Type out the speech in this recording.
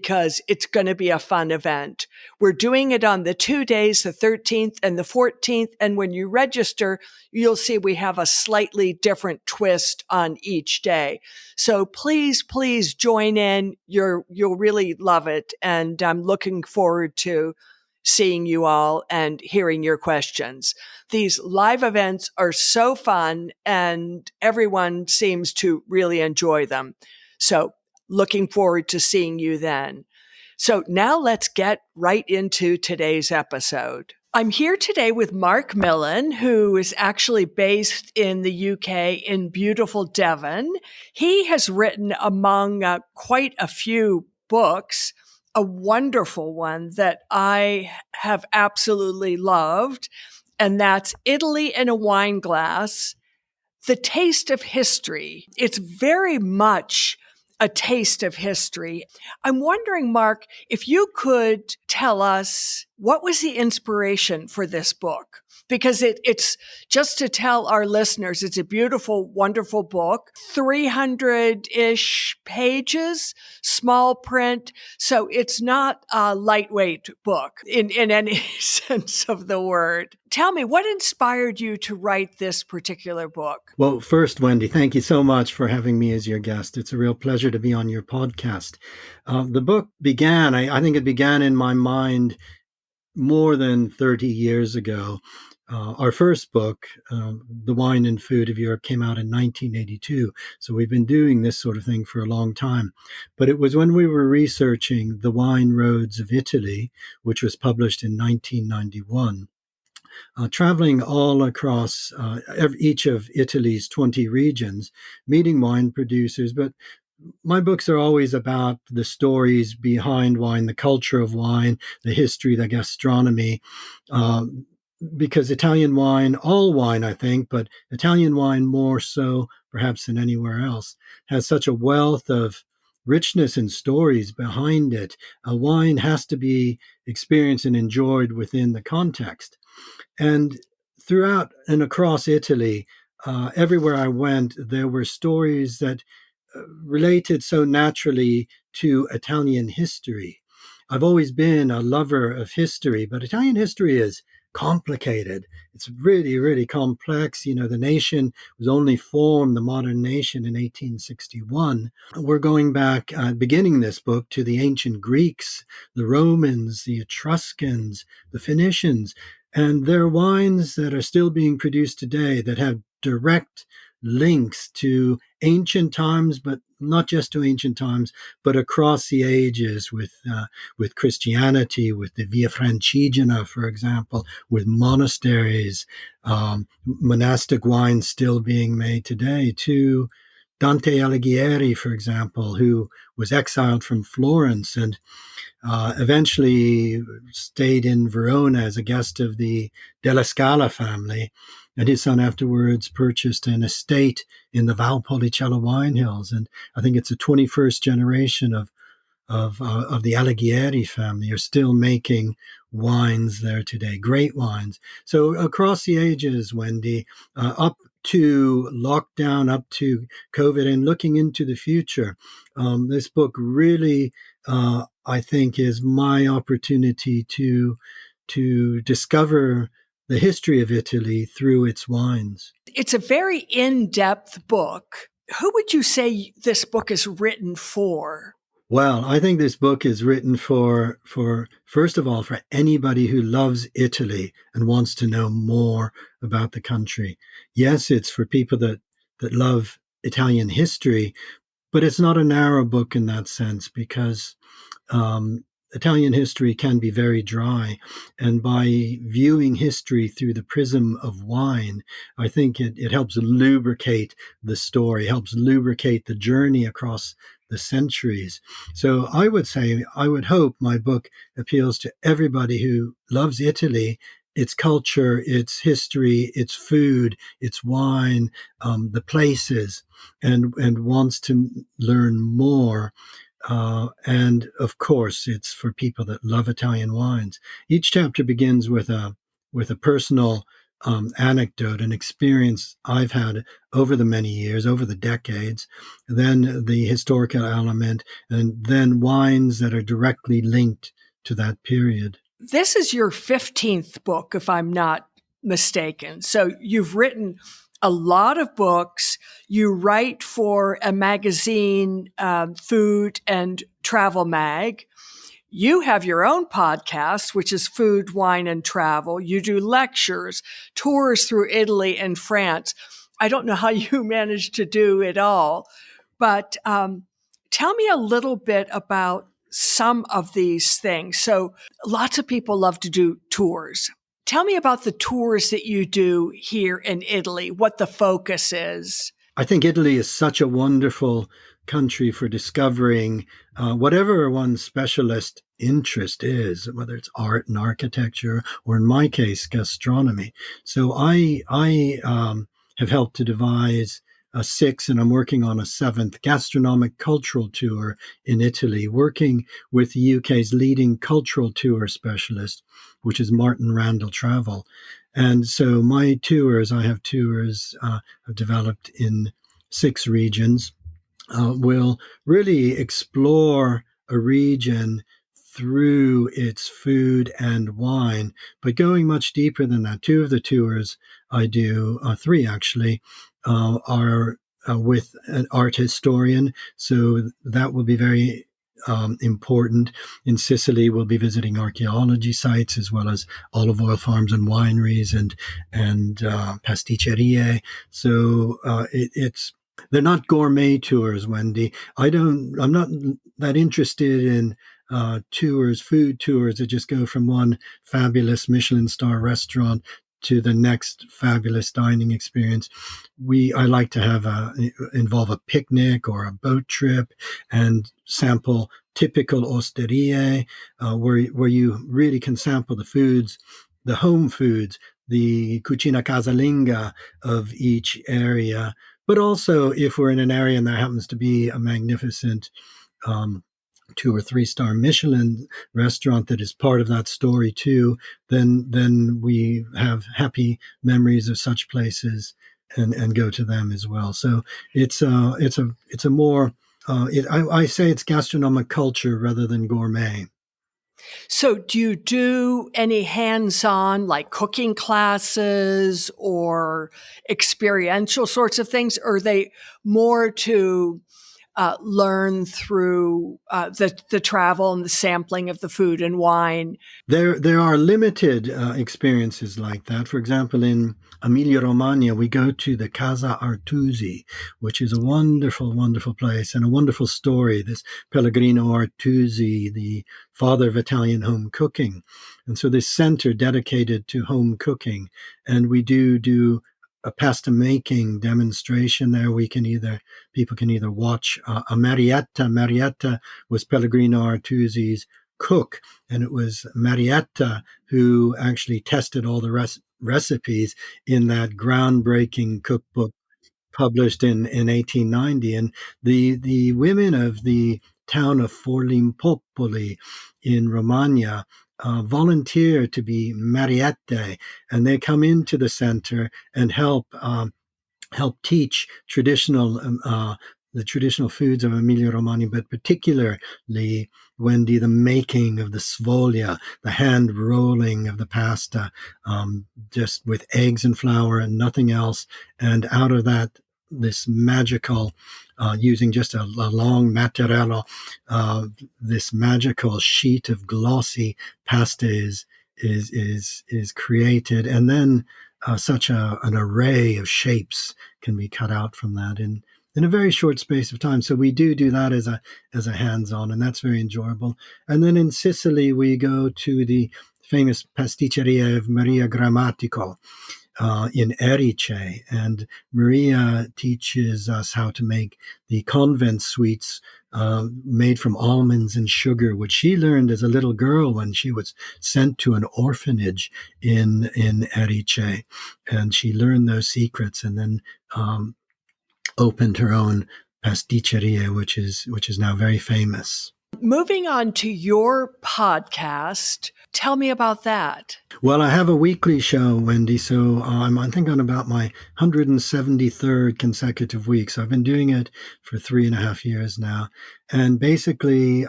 because it's going to be a fun event. We're doing it on the 2 days, the 13th and the 14th. And when you register, you'll see we have a slightly different twist on each day. So please, please join in. You'll really love it. And I'm looking forward to seeing you all and hearing your questions. These live events are so fun and everyone seems to really enjoy them. So looking forward to seeing you then. So now let's get right into today's episode. I'm here today with Mark Millen, who is actually based in the UK in beautiful Devon. He has written among quite a few books, a wonderful one that I have absolutely loved, and that's Italy in a Wine Glass, The Taste of History. It's very much a taste of history. I'm wondering, Mark, if you could tell us what was the inspiration for this book? Because it's just to tell our listeners, it's a beautiful, wonderful book, 300-ish pages, small print. So it's not a lightweight book in any sense of the word. Tell me, what inspired you to write this particular book? Well, first, Wendy, thank you so much for having me as your guest. It's a real pleasure to be on your podcast. The book began, I think it began in my mind more than 30 years ago. Our first book, The Wine and Food of Europe, came out in 1982. So we've been doing this sort of thing for a long time. But it was when we were researching The Wine Roads of Italy, which was published in 1991. Traveling all across each of Italy's 20 regions, meeting wine producers. But my books are always about the stories behind wine, the culture of wine, the history, the gastronomy, because Italian wine, all wine, I think, but Italian wine more so perhaps than anywhere else, has such a wealth of richness and stories behind it. A wine has to be experienced and enjoyed within the context. And throughout and across Italy, everywhere I went, there were stories that related so naturally to Italian history. I've always been a lover of history, but Italian history is complicated. It's really, really complex. You know, the nation was only formed, the modern nation, in 1861. We're going back, beginning this book, to the ancient Greeks, the Romans, the Etruscans, the Phoenicians. And there are wines that are still being produced today that have direct links to ancient times, but not just to ancient times, but across the ages with Christianity, with the Via Francigena, for example, with monasteries, monastic wines still being made today, to Dante Alighieri, for example, who was exiled from Florence and eventually stayed in Verona as a guest of the Della Scala family. And his son afterwards purchased an estate in the Valpolicella wine hills. And I think it's the 21st generation of the Alighieri family are still making wines there today, great wines. So across the ages, Wendy, up to lockdown, up to COVID, and looking into the future, this book really, I think, is my opportunity to discover the history of Italy through its wines. It's a very in-depth book. Who would you say this book is written for? Well, I think this book is written for first of all, for anybody who loves Italy and wants to know more about the country. Yes, it's for people that love Italian history, but it's not a narrow book in that sense because Italian history can be very dry. And by viewing history through the prism of wine, I think it helps lubricate the story, helps lubricate the journey across the centuries. So I would hope my book appeals to everybody who loves Italy, its culture, its history, its food, its wine, the places, and wants to learn more. And of course, it's for people that love Italian wines. Each chapter begins with a personal anecdote, an experience I've had over the many years, over the decades, then the historical element, and then wines that are directly linked to that period. This is your 15th book, if I'm not mistaken. So you've written a lot of books. You write for a magazine, Food and Travel Mag. You have your own podcast, which is Food, Wine, and Travel. You do lectures, tours through Italy and France. I don't know how you manage to do it all, but tell me a little bit about some of these things. So lots of people love to do tours. Tell me about the tours that you do here in Italy, what the focus is. I think Italy is such a wonderful country for discovering whatever one's specialist interest is, whether it's art and architecture, or in my case, gastronomy. So I have helped to devise a sixth, and I'm working on a seventh gastronomic cultural tour in Italy, working with the UK's leading cultural tour specialist, which is Martin Randall Travel. And so my tours, I have tours I've developed in 6 regions, will really explore a region through its food and wine, but going much deeper than that. 2 of the tours I do, 3 actually, are with an art historian. So that will be very important. In Sicily, we'll be visiting archaeology sites as well as olive oil farms and wineries and pasticcerie. So it's they're not gourmet tours, Wendy. I'm not that interested in tours, food tours that just go from one fabulous Michelin star restaurant to the next fabulous dining experience. I like to involve a picnic or a boat trip and sample typical osterie, where you really can sample the foods, the home foods, the cucina casalinga of each area. But also, if we're in an area and there happens to be a magnificent 2 or 3 star Michelin restaurant that is part of that story too, then we have happy memories of such places and go to them as well. So it's a more I say it's gastronomic culture rather than gourmet. So do you do any hands-on like cooking classes or experiential sorts of things? Or are they more to learn through the travel and the sampling of the food and wine? There are limited experiences like that. For example, in Emilia-Romagna, we go to the Casa Artusi, which is a wonderful, wonderful place and a wonderful story. This Pellegrino Artusi, the father of Italian home cooking. And so this center dedicated to home cooking. And we do a pasta making demonstration there. People can either watch a Marietta. Marietta was Pellegrino Artusi's cook, and it was Marietta who actually tested all the recipes in that groundbreaking cookbook published in 1890. And the women of the town of Forlimpopoli in Romagna volunteer to be Mariette, and they come into the center and help teach the traditional foods of Emilia-Romagna, but particularly, Wendy, the making of the sfoglia, the hand rolling of the pasta, just with eggs and flour and nothing else. And out of that, this magical, using just a long mattarello, this magical sheet of glossy pasta is created, and then such an array of shapes can be cut out from that in a very short space of time. So we do that as a hands-on, and that's very enjoyable. And then in Sicily, we go to the famous pasticceria of Maria Grammatico in Erice, and Maria teaches us how to make the convent sweets made from almonds and sugar, which she learned as a little girl when she was sent to an orphanage in Erice, and she learned those secrets, and then opened her own pasticceria, which is now very famous. Moving on to your podcast, Tell me about that. Well, I have a weekly show, Wendy, so I think on about my 173rd consecutive week. So I've been doing it for 3.5 years now. And basically,